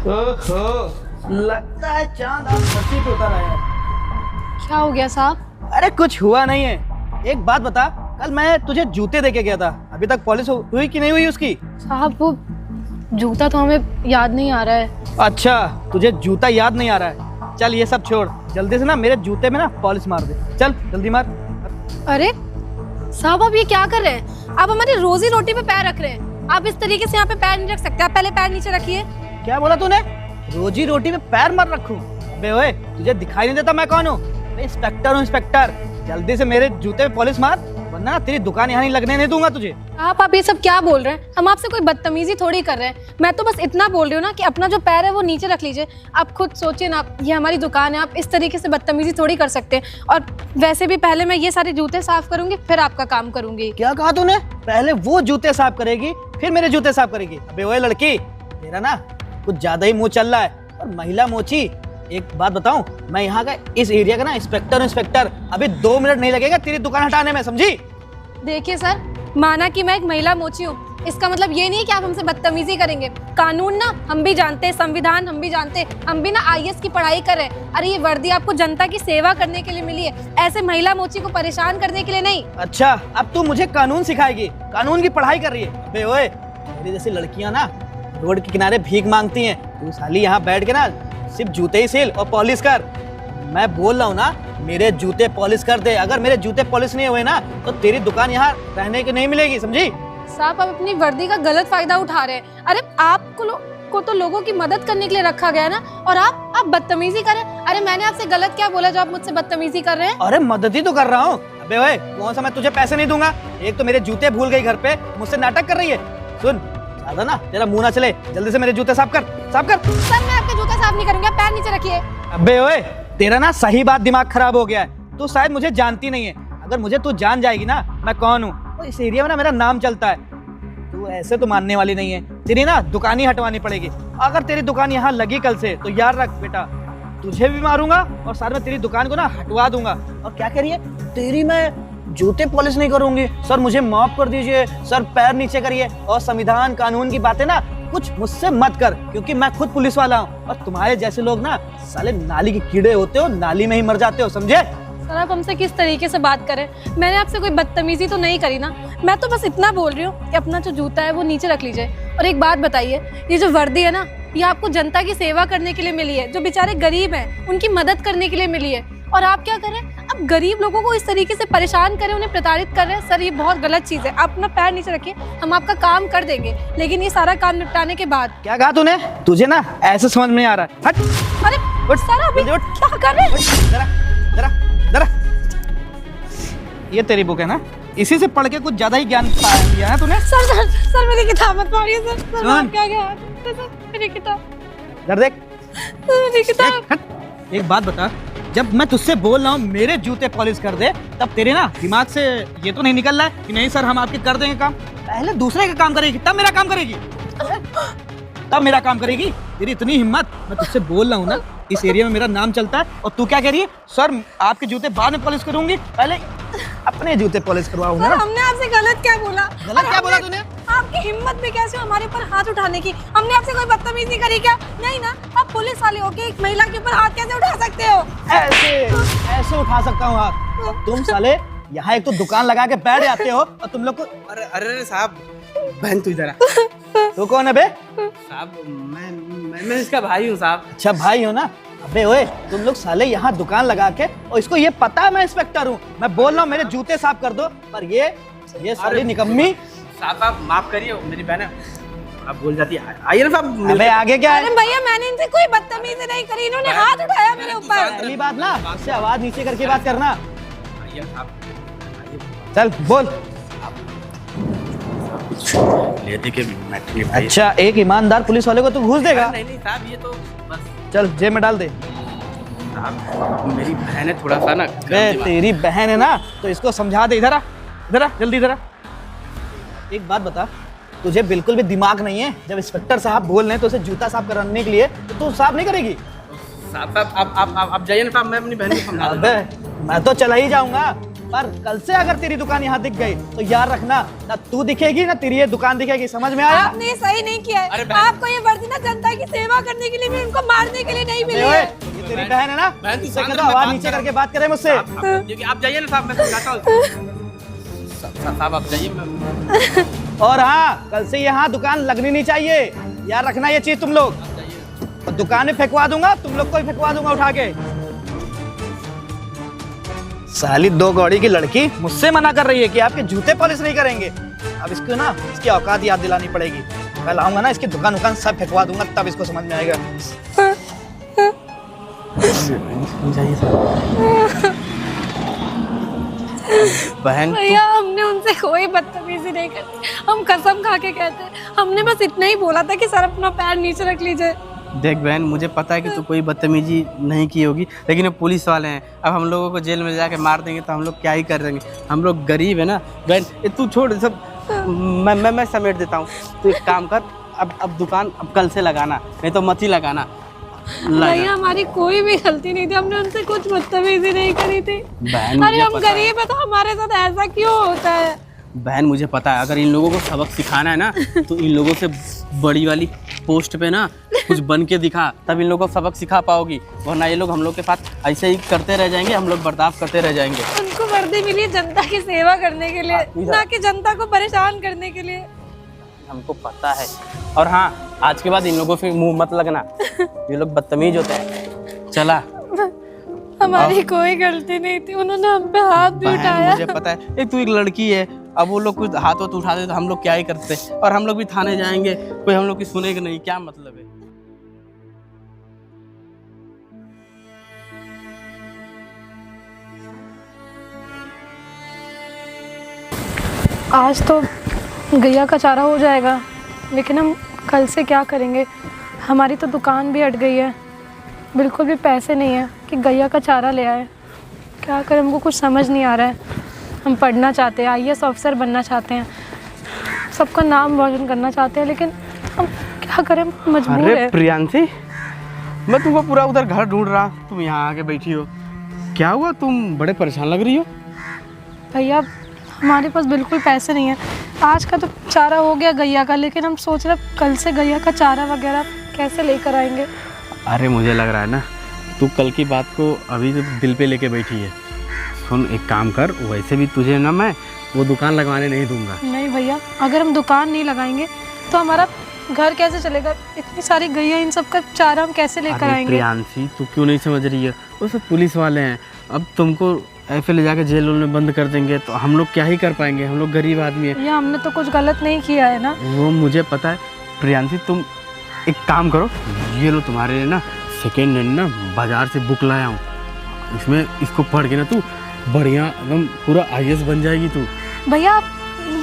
ओहो, लगता है चांद आज धरती पे उतर आया है। क्या हो गया साहब? अरे कुछ हुआ नहीं है। एक बात बता, कल मैं तुझे जूते देके गया था, अभी तक पॉलिश हुई कि नहीं हुई उसकी? साहब वो जूता तो हमें याद नहीं आ रहा है। अच्छा, तुझे जूता याद नहीं आ रहा है। चल ये सब छोड़, जल्दी से ना मेरे जूते में ना पॉलिश मार दे। चल जल्दी मार। अरे साहब आप ये क्या कर रहे हैं? आप हमारी रोजी रोटी पे पैर रख रहे हैं। आप इस तरीके से यहाँ पे पैर नहीं रख सकते। आप पहले पैर नीचे रखिए। क्या बोला तूने? रोजी रोटी में पैर मत रखूं? अबे ओए, तुझे दिखाई नहीं देता मैं कौन हूँ? मैं इंस्पेक्टर हूँ, इंस्पेक्टर। जल्दी से मेरे जूते पे पॉलिश मार, वरना तेरी दुकान यहाँ नहीं लगने नहीं दूंगा तुझे। आप ये सब क्या बोल रहे हैं? हम आपसे कोई बदतमीजी थोड़ी कर रहे हैं। मैं तो बस इतना बोल रही हूँ ना कि अपना जो पैर है वो नीचे रख लीजिए। आप खुद सोचिए ना, ये हमारी दुकान है, आप इस तरीके से बदतमीजी थोड़ी कर सकते हैं। और वैसे भी पहले मैं ये सारे जूते साफ करूंगी, फिर आपका काम करूंगी। क्या कहा तूने? पहले वो जूते साफ करेगी, फिर मेरे जूते साफ करेगी? अबे ओए लड़की, तेरा ना कुछ ज्यादा ही मुंह चल रहा है। और महिला मोची, एक बात बताऊं, मैं यहाँ का इस एरिया का ना इंस्पेक्टर। अभी 2 मिनट नहीं लगेगा तेरी दुकान हटाने में, समझी? देखिए सर, माना कि मैं एक महिला मोची हूँ, इसका मतलब ये नहीं है कि आप हमसे बदतमीजी करेंगे। कानून ना हम भी जानते हैं, संविधान हम भी जानते हैं, हम भी ना IAS की पढ़ाई कर रहे हैं। अरे ये वर्दी आपको जनता की सेवा करने के लिए मिली है, ऐसे महिला मोची को परेशान करने के लिए नहीं। अच्छा, अब तू मुझे कानून सिखाएगी? कानून की पढ़ाई कर रही है? अबे ओए, मेरी जैसी लड़कियां ना रोड के किनारे भीख मांगती हैं, तू साली यहाँ बैठ के ना सिर्फ जूते ही सिल और पॉलिश कर। मैं बोल रहा हूँ ना, मेरे जूते पॉलिश कर दे। अगर मेरे जूते पॉलिश नहीं हुए ना तो तेरी दुकान यहाँ रहने की नहीं मिलेगी, समझी? साहब आप अपनी वर्दी का गलत फायदा उठा रहे हैं। अरे आपको तो लोगों की मदद करने के लिए रखा गया है ना, और आप बदतमीजी कर रहे हैं। अरे मैंने आपसे गलत क्या बोला जो आप मुझसे बदतमीजी कर रहे हैं? अरे मदद ही तो कर रहा हूँ। अबे ओए, कौन सा मैं तुझे पैसे नहीं दूंगा? एक तो मेरे जूते भूल गई घर पे, मुझसे नाटक कर रही है। सुन, ज्यादा ना तेरा मुंह ना चले, जल्दी से मेरे जूते साफ कर। सर मैं आपके जूते साफ नहीं करूंगा, पैर नीचे रखिए। अबे ओए, तेरा ना सही बात दिमाग खराब हो गया है। तू शायद मुझे जानती नहीं है। अगर मुझे तू जान जाएगी ना मैं कौन हूँ, तो इस एरिया में ना मेरा नाम चलता है। तू ऐसे तो मानने वाली नहीं है, तेरी ना दुकान ही हटवानी पड़ेगी। अगर तेरी दुकान यहाँ लगी कल से तो याद रख बेटा, तुझे भी मारूंगा और साथ में तेरी दुकान को ना हटवा दूंगा। और क्या कह रही है? तेरी मैं जूते पॉलिश नहीं करूंगी। सर मुझे माफ कर दीजिए, सर पैर नीचे करिए। और संविधान कानून की बातें ना कुछ मुझसे मत कर, क्योंकि मैं खुद पुलिस वाला हूँ। और तुम्हारे जैसे लोग ना साले नाली के कीड़े होते हो, नाली में ही मर जाते हो, समझे? सर आप हमसे किस तरीके से बात करें? मैंने आपसे कोई बदतमीजी तो नहीं करी ना। मैं तो बस इतना बोल रही हूँ कि अपना जो जूता है वो नीचे रख लीजिए। और एक बात बताइए, ये जो वर्दी है ना, ये आपको जनता की सेवा करने के लिए मिली है। जो बेचारे गरीब हैं उनकी मदद करने के लिए मिली है। और आप क्या करें? अब गरीब लोगों को इस तरीके से परेशान करें, उन्हें प्रताड़ित कर रहे हैं। सर ये बहुत गलत चीज़ है। आप अपना पैर नीचे रखिए, हम आपका काम कर देंगे, लेकिन ये सारा काम निपटाने के बाद। क्या कहा तूने? तुझे ना ऐसे समझ में नहीं आ रहा है। हट। अरे सर अभी क्या कर रहे हैं? जरा ये तेरी बुक है ना, इसी से पढ़ के कुछ ज्यादा ही ज्ञान पाया लिया है तूने। सर मेरी किताब मत पढ़िए सर। आप क्या सर मेरी किताब इधर देख। मेरी किताब। एक बात बता, जब मैं तुझसे बोल रहा हूँ मेरे जूते पॉलिश कर दे, तब तेरे ना दिमाग से ये तो नहीं निकल रहा है कि नहीं सर हम आपके कर देंगे काम? पहले दूसरे का काम करेगी तब मेरा काम करेगी, तब मेरा काम करेगी। तेरी इतनी हिम्मत! मैं तुझसे बोल रहा हूँ ना, इस एरिया में मेरा नाम चलता है, और तू क्या कह रही है? सर आपके जूते बाद में पॉलिश करूंगी, पहले अपने जूते पॉलिश करवाऊंगा। सर हमने आपसे गलत क्या बोला? गलत क्या बोला तूने? आपकी हिम्मत भी कैसे हमारे ऊपर हाथ उठाने की? हमने आपसे कोई बदतमीजी करी क्या? नहीं ना। आप पुलिस वाले होके एक महिला के ऊपर हाथ कैसे उठा सकते हो? ऐसे उठा सकता हूँ हाथ? तुम साले यहाँ एक तो दुकान लगा के बैठ जाते हो, और तुम लोग को अरे साहब, बहन तू इधर आ। तो कौन है बे? साहब मैं इसका भाई हूँ साहब। अच्छा भाई हो ना? अबे ओए, तुम लोग साले यहाँ दुकान लगा के, और इसको ये पता है मैं इंस्पेक्टर हूँ। मैं बोल रहा हूँ मेरे जूते साफ कर दो, पर ये साली निकम्मी। साहब आप माफ करिए, मेरी बहन आप भूल जाती है। आइए ना साहब। अबे आगे क्या है? अरे भैया मैंने इनसे कोई बदतमीजी नहीं करी, इन्होंने हाथ उठाया मेरे ऊपर। पहली बात ना, इससे आवाज नीचे करके बात करना। आइए साहब, चल बोल। लेते के मैट्रिक। अच्छा, एक ईमानदार पुलिस वाले को तू घूस देगा? नहीं साहब, ये तो बस। चल जेब में डाल दे। साहब मेरी बहन है, थोड़ा सा ना। तेरी बहन है ना, तो इसको समझा दे। इधर आ, जल्दी इधर आ। एक बात बता, तुझे बिल्कुल भी दिमाग नहीं है? जब इंस्पेक्टर साहब बोल रहे हैं तो उसे जूता साफ कराने के लिए, तो तू साफ नहीं करेगी? साहब आप जाइए ना साहब, मैं अपनी बहन को समझा दूंगा। अबे मैं तो चला ही जाऊंगा। पर कल से अगर तेरी दुकान यहाँ दिख गई तो याद रखना, ना तू दिखेगी ना तेरी ये दुकान दिखेगी, समझ में आया? आपने ये सही नहीं किया है। आपको ये वर्दी ना जनता की सेवा करने के लिए भी, उनको मारने के लिए नहीं मिली है। ये तेरी बहन है ना? बहन, तू इससे शांत कहता रह, मैं आवाज बात नीचे कर करके बात करे मुझसे। आप जाइए ना साहब, मैं समझाता हूँ। साहब आप जाइए। और हाँ, कल से यहाँ दुकान लगनी नहीं चाहिए, याद रखना ये चीज तुम लोग। और दुकान में फेंकवा दूंगा, तुम लोग को भी फेंकवा दूंगा उठा के। साली 2 कौड़ी की लड़की मुझसे मना कर रही है कि आपके जूते पॉलिश नहीं करेंगे। अब इसको ना इसकी औकात याद दिलानी पड़ेगी। कल आऊंगा ना, इसकी दुकान सब फेंकवा दूंगा, तब इसको समझ में आएगा। बहन भैया हमने उनसे कोई बदतमीजी नहीं करी, हम कसम खा के कहते हैं। हमने बस इतना ही बोला था कि सर अपना पैर नीचे रख लीजिए। देख बहन, मुझे पता है कि तू कोई बदतमीजी नहीं की होगी, लेकिन अब पुलिस वाले हैं, अब हम लोगों को जेल में जाके मार देंगे तो हम लोग क्या ही कर देंगे। हम लोग गरीब है ना बहन। ये तू छोड़ सब, मैं समेट देता हूँ। तू एक काम कर, अब दुकान अब कल से लगाना, नहीं तो मत ही लगाना। भैया हमारी कोई भी गलती नहीं थी, हमने उनसे कुछ बदतमीजी नहीं करी थी। बहन अरे मुझे हम पता है। गरीब है तो हमारे साथ ऐसा क्यों होता है? बहन मुझे पता है, अगर इन लोगों को सबक सिखाना है ना तो इन लोगों से बड़ी वाली पोस्ट पे ना कुछ बन के दिखा, तब इन लोगों को सबक सिखा पाओगी। वरना ये लोग हम लोग के साथ ऐसे ही करते रह जाएंगे, हम लोग बर्दाश्त करते रह जाएंगे। उनको वर्दी मिली जनता की सेवा करने के लिए, ना कि जनता को परेशान करने के लिए। हमको पता है। और हाँ, आज के बाद इन लोगों से मुंह मत लगना, ये लोग बदतमीज होते हैं। चला, हमारी कोई गलती नहीं थी, उन्होंने हम पे हाथ भी बहन उठाया। मुझे पता है, एक तू एक लड़की है, अब वो लोग कुछ हाथों तो उठा दे तो हम लोग क्या ही करते। और हम लोग भी थाने जाएंगे, कोई हम लोग की सुनेगा नहीं, क्या मतलब है। आज तो गैया का चारा हो जाएगा, लेकिन हम कल से क्या करेंगे? हमारी तो दुकान भी हट गई है, बिल्कुल भी पैसे नहीं है कि गैया का चारा ले आए। क्या करें, हमको कुछ समझ नहीं आ रहा है। हम पढ़ना चाहते हैं, IAS ऑफिसर बनना चाहते हैं, सबका नाम रोशन करना चाहते हैं, लेकिन हम क्या करें, मजबूर अरे है। प्रियांशी, मैं तुमको पूरा उधर घर ढूंढ रहा, तुम यहाँ आके बैठी हो। क्या हुआ, तुम बड़े परेशान लग रही हो। भैया हमारे पास बिल्कुल पैसे नहीं है। आज का तो चारा हो गया गैया का, लेकिन हम सोच रहे कल से गैया का चारा वगैरह कैसे लेकर आएंगे। अरे मुझे लग रहा है ना तू कल की बात को अभी तो दिल पे लेके बैठी है। सुन, एक काम कर, वैसे भी तुझे ना मैं वो दुकान लगवाने नहीं दूंगा। नहीं भैया, अगर हम दुकान नहीं लगाएंगे तो हमारा घर कैसे चलेगा? इतनी सारी गैया, इन सब का चारा हम कैसे लेकर अरे आएंगे? प्रियांशी, तू क्यों नहीं समझ रही है, वो सब पुलिस वाले हैं। अब तुमको ऐसे ले जाके जेल में बंद कर देंगे तो हम लोग क्या ही कर पाएंगे, हम लोग गरीब आदमी है। भैया हमने तो कुछ गलत नहीं किया है ना। वो मुझे पता है प्रियांशी, तुम एक काम करो, ये लो तुम्हारे लिए ना सेकेंड हैंड ना बाजार से बुक लाया हूँ। इसमें इसको पढ़ के ना तू बढ़िया एकदम पूरा IAS बन जाएगी तू। भैया आप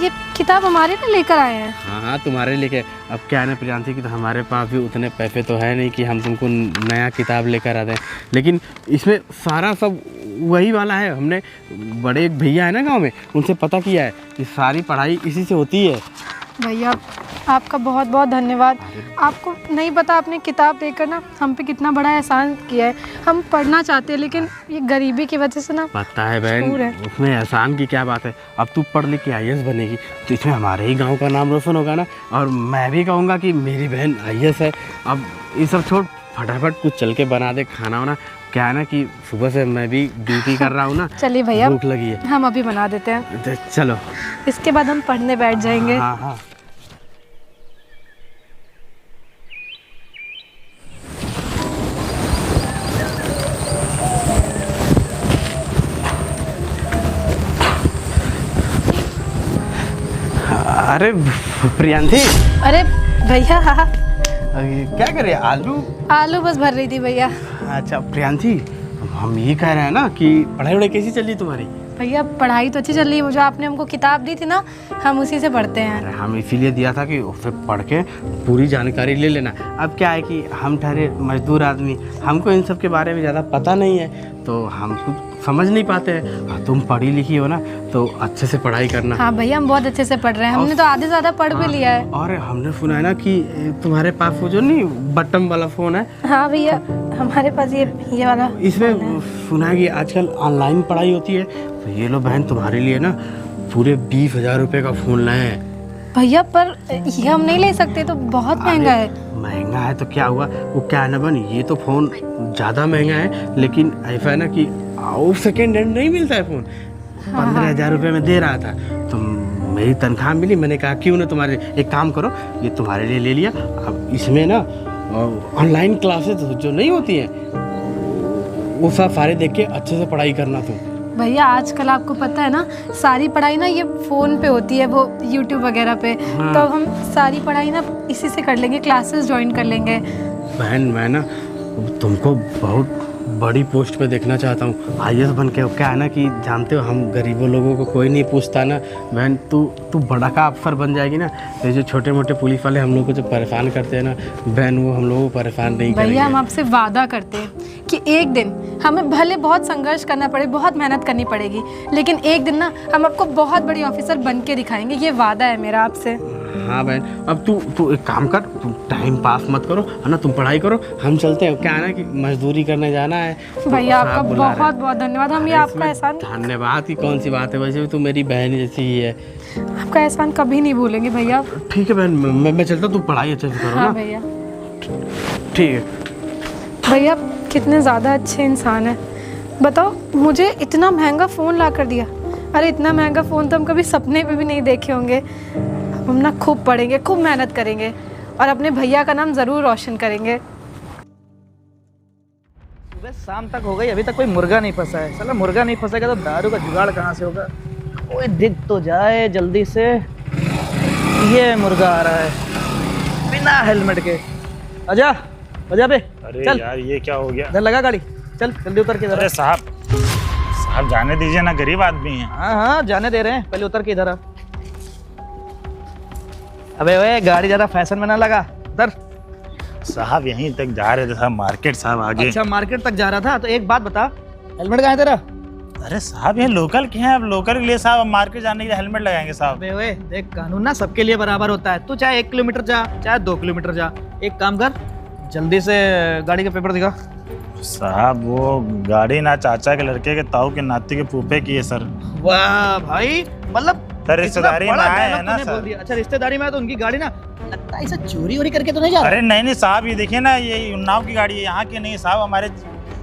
ये किताब हमारे लिए लेकर आए हैं? हाँ हाँ, तुम्हारे लेके। अब क्या है ना प्रियांशी की, तो हमारे पास भी उतने पैसे तो है नहीं कि हम तुमको नया किताब लेकर आ दें, लेकिन इसमें सारा सब वही वाला है। हमने बड़े एक भैया है ना गांव में, उनसे पता किया है कि सारी पढ़ाई इसी से होती है। भैया आपका बहुत बहुत धन्यवाद। आपको नहीं पता, आपने किताब देकर ना हम पे कितना बड़ा एहसान किया है। हम पढ़ना चाहते हैं, लेकिन ये गरीबी की वजह से ना। पता है मजबूर बहन, है। उसमें एहसान की क्या बात है। अब तू पढ़ लिख के IAS बनेगी तो इसमें हमारे ही गांव का नाम रोशन होगा ना, और मैं भी कहूँगा कि मेरी बहन IAS है। अब ये सब छोड़, फटाफट कुछ चल के बना दे खाना वाना। क्या है ना कि सुबह से मैं भी ड्यूटी कर रहा हूँ ना, चलिए भैया, भूख लगी है। हम अभी बना देते हैं, तो चलो, इसके बाद हम पढ़ने बैठ जाएंगे। हाँ हाँ। अरे प्रियांशी, अरे भैया क्या कर रहे हैं? आलू बस भर रही थी भैया। अच्छा प्रियांशी, हम ये कह रहे हैं ना कि पढ़ाई वढ़ाई कैसी चल रही तुम्हारी? भैया पढ़ाई तो अच्छी चल रही है, मुझे आपने हमको किताब दी थी ना, हम उसी से पढ़ते हैं। अरे हम इसीलिए दिया था कि उससे पढ़ के पूरी जानकारी ले लेना। अब क्या है कि हम ठहरे मजदूर आदमी, हमको इन सब के बारे में ज़्यादा पता नहीं है, तो हम कुछ समझ नहीं पाते हैं। तुम पढ़ी लिखी हो ना, तो अच्छे से पढ़ाई करना। हाँ भैया, हम बहुत अच्छे से पढ़ रहे हैं, हमने तो आधे से ज़्यादा पढ़ भी लिया है। और हमने सुना है ना कि तुम्हारे पास वो जो नहीं बटन वाला फ़ोन है। हाँ भैया, हमारे पास ये वाला इसमें सुना है कि आजकल ऑनलाइन पढ़ाई होती है, तो ये लो बहन तुम्हारे लिए ना पूरे 20,000 रुपये का फ़ोन लाए हैं। भैया पर ये हम नहीं ले सकते, तो बहुत महंगा है। महंगा है तो क्या हुआ, वो क्या है ना बहन, ये तो फ़ोन ज़्यादा महंगा है, लेकिन ऐसा है ना कि सेकेंड हैंड नहीं मिलता है फ़ोन। 15,000 रुपये में दे रहा था, तो मेरी तनख्वाह मिली, मैंने कहा क्यों ना तुम्हारे, एक काम करो, ये तुम्हारे लिए ले लिया। अब इसमें ना ऑनलाइन क्लासेस जो नहीं होती हैं, वो सब सारे देख के अच्छे से पढ़ाई करना तुम। भैया आजकल आपको पता है ना, सारी पढ़ाई ना ये फ़ोन पे होती है, वो यूट्यूब वगैरह पे। हाँ। तो हम सारी पढ़ाई ना इसी से कर लेंगे, क्लासेस ज्वाइन कर लेंगे। बहन मैं ना तुमको बहुत बड़ी पोस्ट पे देखना चाहता हूँ, IAS बन के। क्या है ना कि जानते हो हम गरीबों लोगों को कोई नहीं पूछता ना बहन, तू बड़ा का अफसर बन जाएगी ना, ये जो छोटे मोटे पुलिस वाले हम लोग को जो परेशान करते हैं ना बहन, वो हम लोगों को परेशान नहीं करेंगे। भैया हम आपसे वादा करते हैं कि एक दिन हमें भले बहुत संघर्ष करना पड़े, बहुत मेहनत करनी पड़ेगी, लेकिन एक दिन ना हम आपको बहुत बड़ी ऑफिसर बन के दिखाएंगे, ये वादा है मेरा आपसे। हाँ बहन, अब तू एक काम कर, तू टाइम पास मत करो है ना, तुम पढ़ाई करो, हम चलते हैं। क्या है ना कि मजदूरी करने जाना है। भैया आपका बहुत बहुत धन्यवाद, हम ये आपका एहसान। धन्यवाद की कौन सी बात है, वैसे भी तू मेरी बहन जैसी ही है। आपका एहसान कभी नहीं भूलेंगे भैया। ठीक है बहन, मैं चलता हूँ, तू पढ़ाई अच्छे से करो ना। हाँ भैया। ठीक है भैया कितने ज़्यादा अच्छे इंसान हैं। बताओ, मुझे इतना महंगा फ़ोन ला कर दिया। अरे इतना महंगा फ़ोन तो हम कभी सपने में भी नहीं देखे होंगे। हम ना खूब पढ़ेंगे, खूब मेहनत करेंगे और अपने भैया का नाम ज़रूर रोशन करेंगे। सुबह शाम तक हो गई, अभी तक कोई मुर्गा नहीं फंसा है। साला मुर्गा नहीं फंसेगा तो दारू का जुगाड़ कहाँ से होगा? कोई दिख तो जाए जल्दी से। ये मुर्गा आ रहा है बिना हेलमेट के। आजा आजा बे, अरे चल। यार ये क्या हो गया? इधर लगा गाड़ी, चल जल्दी उतर के इधर। अरे साहब जाने दीजिए ना, गरीब आदमी हैं। हाँ हाँ जाने दे रहे हैं, पहले उतर के इधर आ। अबे ओए, गाड़ी ज़्यादा फैशन में ना लगा, उतर। साहब यहीं तक जा रहे थे साहब, मार्केट साहब आगे। अच्छा मार्केट तक जा रहा था, तो एक बात बता, हेलमेट कहाँ है तेरा? अरे साहब ये लोकल के हैं, अब लोकल के लिए साहब, अब मार्केट जाने के लिए हेलमेट लगाएंगे साहब। अबे ओए देख, कानून ना सबके लिए बराबर होता है। तू चाहे 1 किलोमीटर जा, चाहे 2 किलोमीटर जा, एक काम कर, जल्दी से गाड़ी के पेपर दिखा। साहब वो गाड़ी ना चाचा के लड़के के ताऊ के नाती के फूफे की है सर। वाह भाई, मतलब सर रिश्तेदारी में आए हैं ना सर। अच्छा रिश्तेदारी में आए तो उनकी गाड़ी ना, लगता है ऐसा चोरी वोरी करके तो नहीं जा रहा? अरे नहीं साहब, ये देखिए ना, ये उन्नाव की गाड़ी है, यहाँ की नहीं साहब, हमारे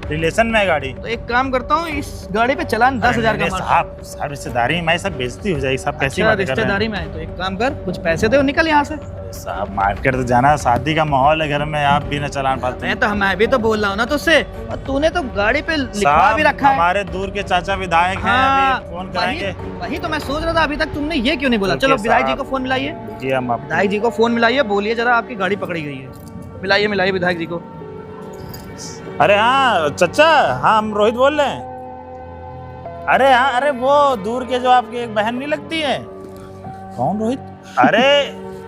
रिलेशन में है गाड़ी। तो एक काम करता हूँ, इस गाड़ी पे चलान 10,000 का मार। साहब रिश्तेदारी में सब बेइज्जती हो जाएगी साहब, कैसी अच्छा बातें कर रहे हैं? रिश्तेदारी में आए तो एक काम कर, कुछ पैसे दे और निकल यहाँ से। साहब मार्केट तो जाना, शादी का माहौल है घर में, आप भी ना चलान पाते हैं। मैं भी तो बोल रहा हूँ ना तुझसे, और तूने तो गाड़ी पे लिखवा भी रखा है। हमारे दूर के चाचा विधायक हैं, हाँ, अभी फोन कराएंगे। वही तो मैं सोच रहा था, अभी तक तुमने ये क्यों नहीं बोला? चलो विधायक जी को फोन मिलाइए, जी हम आप विधायक जी को फोन मिलाइए, बोलिए जरा आपकी गाड़ी पकड़ी गई है। मिलाइए विधायक जी को। अरे हाँ चाचा, हाँ हम रोहित बोल रहे हैं। अरे हाँ, अरे वो दूर के जो आपकी एक बहन नहीं लगती है। कौन रोहित?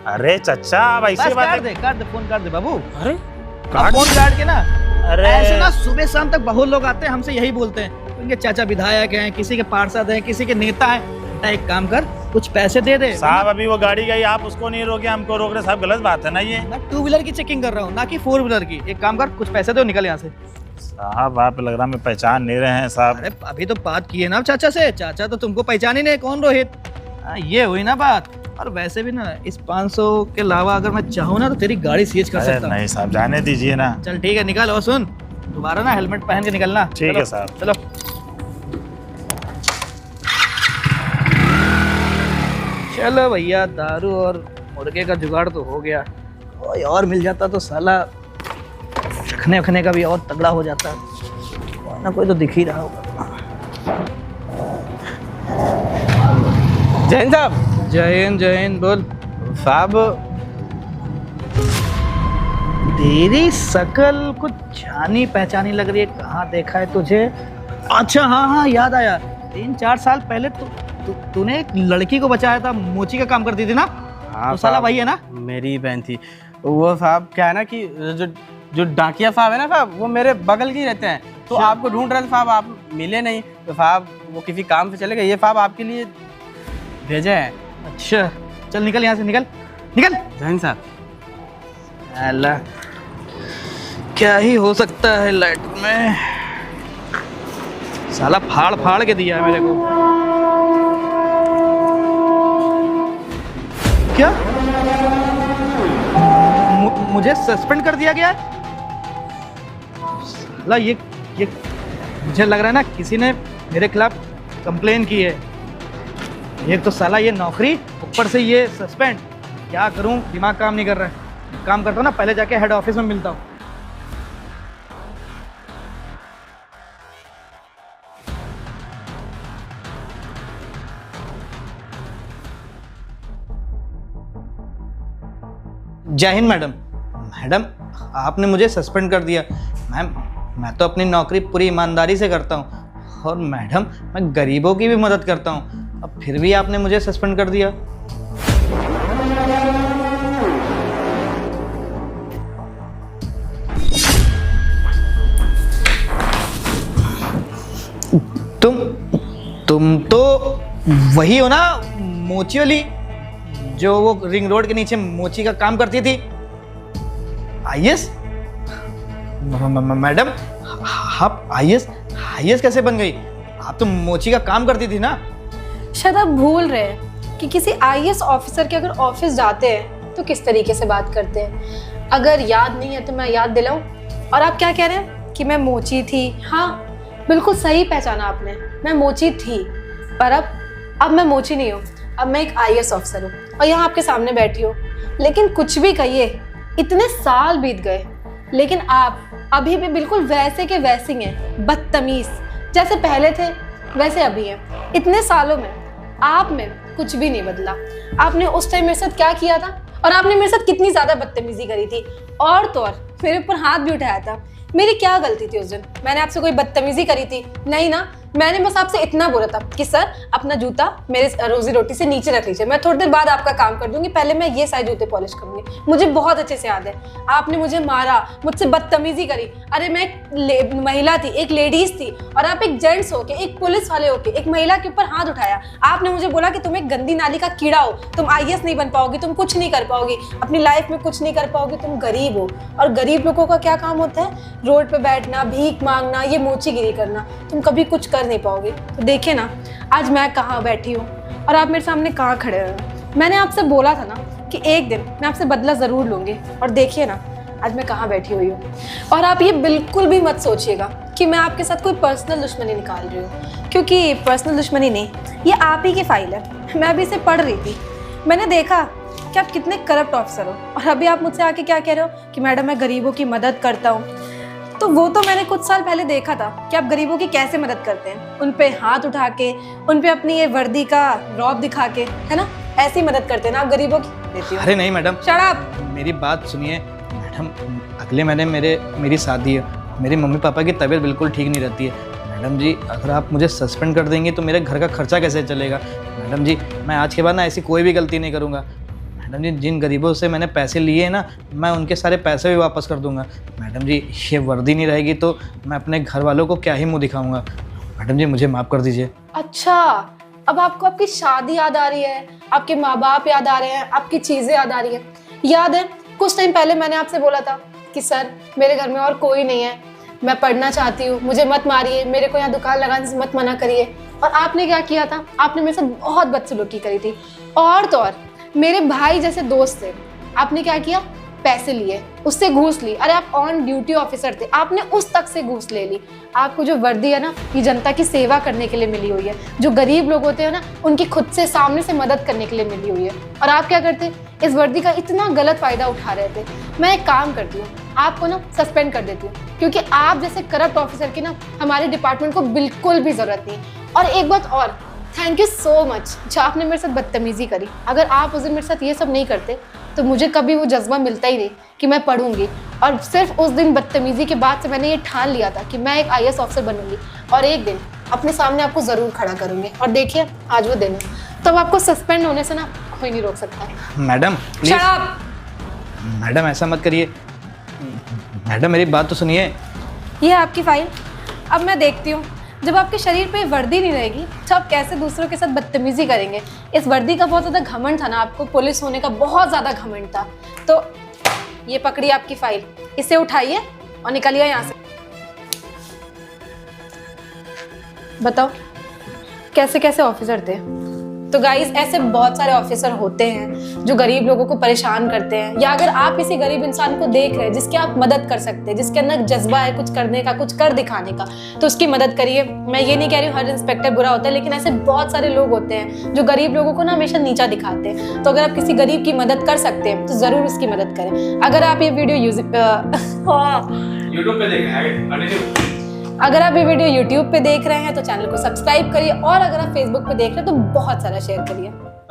अरे चाचा आप ऐसे बात काट दे फोन, काट दे बाबू। अरे फोन काट के ना, अरे ऐसे ना सुबह शाम तक बहुत लोग आते हैं, हमसे यही बोलते हैं उनके चाचा विधायक हैं, किसी के पार्षद हैं, किसी के नेता हैं। एक काम कर, कुछ पैसे दे दे। साहब अभी वो गाड़ी गई, आप उसको नहीं रोके, हमको रोक रहे साहब, गलत बात है ना ये। मैं 2 व्हीलर की चेकिंग कर रहा हूँ, ना कि 4 व्हीलर की। एक काम कर, कुछ पैसे दो, निकल यहाँ से। साहब आप लग रहा मैं पहचान नहीं रहे हैं साहब। अरे अभी तो बात की है ना चाचा से, चाचा तो तुमको पहचान ही नहीं, कौन रोहित? ये हुई ना बात। और वैसे भी ना इस 500 के अलावा अगर मैं चाहूँ ना तो तेरी गाड़ी सीज कर सकता हूँ। नहीं साहब जाने दीजिए ना। चल ठीक है, निकल। और सुन, दोबारा ना हेलमेट पहन के निकलना। ठीक है साहब। चलो चलो भैया, दारू और मुर्गे का जुगाड़ तो हो गया। कोई और मिल जाता तो साला रखने वखने का भी और तगड़ा हो जाता। कोई ना कोई तो दिख ही रहा होगा। जैन साहब। जय हिंद बोल साहब तेरी शकल कुछ जानी पहचानी लग रही है, कहाँ देखा है तुझे? अच्छा हाँ याद आया, 3-4 साल पहले तूने एक लड़की को बचाया था, मोची का काम करती थी ना? हाँ तो साला वही है ना? मेरी बहन थी वो साहब। क्या है ना कि जो डाकिया साहब है ना साहब, वो मेरे बगल के ही रहते हैं, तो आपको ढूंढ रहे थे साहब। आप मिले नहीं तो साहब वो किसी काम से चले गए, ये साहब आपके लिए भेजे हैं। अच्छा चल निकल यहाँ से, निकल निकल। जैन साहब, अल्लाह क्या ही हो सकता है लाइट में, साला फाड़ फाड़ के दिया है मेरे को। क्या मुझे सस्पेंड कर दिया गया है? साला ये मुझे लग रहा है ना किसी ने मेरे खिलाफ कंप्लेन की है। एक तो साला ये नौकरी, ऊपर से ये सस्पेंड। क्या करूं, दिमाग काम नहीं कर रहा है। काम करता हूँ ना, पहले जाके हेड ऑफिस में मिलता हूँ। जय हिंद मैडम। मैडम आपने मुझे सस्पेंड कर दिया। मैम मैं तो अपनी नौकरी पूरी ईमानदारी से करता हूँ, और मैडम मैं गरीबों की भी मदद करता हूँ, अब फिर भी आपने मुझे सस्पेंड कर दिया। तुम तो वही हो ना, मोची वाली, जो वो रिंग रोड के नीचे मोची का काम करती थी? आईएएस? मैडम आप आईएएस कैसे बन गई? आप तो मोची का काम करती थी ना? शायद आप भूल रहे हैं कि किसी आईएएस ऑफिसर के अगर ऑफिस जाते हैं तो किस तरीके से बात करते हैं। अगर याद नहीं है तो मैं याद दिलाऊं। और आप क्या कह रहे हैं कि मैं मोची थी? हाँ बिल्कुल सही पहचाना आपने, मैं मोची थी, पर अब मैं मोची नहीं हूँ, अब मैं एक आईएएस ऑफिसर हूँ और यहाँ आपके सामने बैठी हूँ। लेकिन कुछ भी कहिए, इतने साल बीत गए लेकिन आप अभी भी बिल्कुल वैसे के वैसे ही हैं, बदतमीज। जैसे पहले थे वैसे अभी हैं। इतने सालों में आप में कुछ भी नहीं बदला। आपने उस टाइम मेरे साथ क्या किया था और आपने मेरे साथ कितनी ज्यादा बदतमीजी करी थी, और तो और मेरे ऊपर हाथ भी उठाया था। मेरी क्या गलती थी उस दिन? मैंने आपसे कोई बदतमीजी करी थी? नहीं ना। मैंने बस आपसे इतना बोला था कि सर अपना जूता मेरे रोजी रोटी से नीचे रख लीजिए, मैं थोड़ी देर बाद आपका काम कर दूंगी, पहले मैं ये सारे जूते पॉलिश करूंगी। मुझे बहुत अच्छे से याद है, आपने मुझे मारा, मुझसे बदतमीजी करी। अरे मैं एक महिला थी, एक लेडीज थी, और आप एक जेंट्स होके, एक पुलिस वाले होके एक महिला के ऊपर हाथ उठाया। आपने मुझे बोला कि तुम एक गंदी नाली का कीड़ा हो, तुम आईएएस नहीं बन पाओगी, तुम कुछ नहीं कर पाओगी, अपनी लाइफ में कुछ नहीं कर पाओगी, तुम गरीब हो। और गरीब लोगों का क्या काम होता है? रोड पे बैठना, भीख मांगना, ये मोचीगिरी करना। तुम कभी कुछ कर नहीं पाओगे। तो देखिए ना, आज मैं कहाँ बैठी हूँ और आप मेरे सामने कहाँ खड़े हो। मैंने आपसे बोला था ना कि एक दिन मैं आपसे बदला ज़रूर लूँगी, और देखिए ना आज मैं कहाँ बैठी हुई हूँ। और आप ये बिल्कुल भी मत सोचिएगा कि मैं आपके साथ कोई पर्सनल दुश्मनी निकाल रही हूँ, क्योंकि पर्सनल दुश्मनी नहीं, ये आप ही की फाइल है। मैं अभी इसे पढ़ रही थी, मैंने देखा कि आप कितने करप्ट ऑफिसर हो, और अभी आप मुझसे आके क्या कह रहे हो कि मैडम मैं गरीबों की मदद करता हूँ। तो वो तो मैंने कुछ साल पहले देखा था कि आप गरीबों की कैसे मदद करते हैं, उन पे हाथ उठा के, उन पे अपनी ये वर्दी का रौब दिखा के, है ना, ऐसी मदद करते हैं ना आप गरीबों की। देती हो। अरे नहीं मैडम, शट अप। मेरी बात सुनिए मैडम, अगले महीने मेरी शादी है, मेरी मम्मी पापा की तबीयत बिल्कुल ठीक नहीं रहती है। मैडम जी अगर आप मुझे सस्पेंड कर देंगी तो मेरे घर का खर्चा कैसे चलेगा? मैडम जी मैं आज के बाद ना ऐसी कोई भी गलती नहीं करूँगा। मैडम जी जिन गरीबों से मैंने पैसे लिए हैं ना, मैं उनके सारे पैसे भी वापस कर दूंगा। मैडम जी ये वर्दी नहीं रहेगी तो मैं अपने घर वालों को क्या ही मुंह दिखाऊंगा। मैडम जी मुझे माफ़ कर दीजिए। अच्छा, अब आपको आपकी शादी याद आ रही है, आपके माँ बाप याद आ रहे हैं, आपकी चीज़ें याद आ रही है। याद है कुछ टाइम पहले मैंने आपसे बोला था कि सर मेरे घर में और कोई नहीं है, मैं पढ़ना चाहती हूँ, मुझे मत मारिए, मेरे को यहाँ दुकान लगाने से मत मना करिए। और आपने क्या किया था? आपने मेरे साथ बहुत बदसलूकी करी थी, और तो और मेरे भाई जैसे दोस्त थे, आपने क्या किया? पैसे लिए, उससे घूस ली। अरे आप ऑन ड्यूटी ऑफिसर थे, आपने उस तक से घूस ले ली। आपको जो वर्दी है ना, ये जनता की सेवा करने के लिए मिली हुई है। जो गरीब लोग होते हैं ना, उनकी खुद से सामने से मदद करने के लिए मिली हुई है। और आप क्या करते? इस वर्दी का इतना गलत फायदा उठा रहे थे। मैं एक काम करती हूँ, आपको ना सस्पेंड कर देती हूँ, क्योंकि आप जैसे करप्ट ऑफिसर की ना हमारे डिपार्टमेंट को बिल्कुल भी जरूरत नहीं। और एक बात और, थैंक यू सो मच जो आपने मेरे साथ बदतमीजी करी। अगर आप उस दिन मेरे साथ ये सब नहीं करते तो मुझे कभी वो जज्बा मिलता ही नहीं कि मैं पढ़ूंगी। और सिर्फ उस दिन बदतमीजी के बाद से मैंने ये ठान लिया था कि मैं एक आईएएस ऑफिसर बनूंगी, और एक दिन अपने सामने आपको ज़रूर खड़ा करूंगी। और देखिए आज वो दिन है, तो आपको सस्पेंड होने से ना कोई नहीं रोक सकता। Madam please, shut up. Madam ऐसा मत करिए। मैडम मेरी बात तो सुनिए। ये है आपकी फाइल, अब मैं देखती हूँ जब आपके शरीर पे वर्दी नहीं रहेगी तो आप कैसे दूसरों के साथ बदतमीजी करेंगे। इस वर्दी का बहुत ज़्यादा घमंड था ना आपको, पुलिस होने का बहुत ज़्यादा घमंड था। तो ये पकड़िए आपकी फाइल, इसे उठाइए और निकलिए यहाँ से। बताओ कैसे कैसे ऑफिसर थे। तो गाइस ऐसे बहुत सारे ऑफिसर होते हैं जो गरीब लोगों को परेशान करते हैं, या अगर आप किसी गरीब इंसान को देख रहे हैं जिसकी आप मदद कर सकते हैं, जिसके अंदर जज्बा है कुछ करने का, कुछ कर दिखाने का, तो उसकी मदद करिए। मैं ये नहीं कह रही हूँ हर इंस्पेक्टर बुरा होता है, लेकिन ऐसे बहुत सारे लोग होते हैं जो गरीब लोगों को ना हमेशा नीचा दिखाते हैं। तो अगर आप किसी गरीब की मदद कर सकते हैं तो जरूर उसकी मदद करें। अगर आप ये वीडियो यूट्यूब पे देखें, अगर आप ये वीडियो YouTube पे देख रहे हैं तो चैनल को सब्सक्राइब करिए, और अगर आप Facebook पे देख रहे हैं तो बहुत सारा शेयर करिए।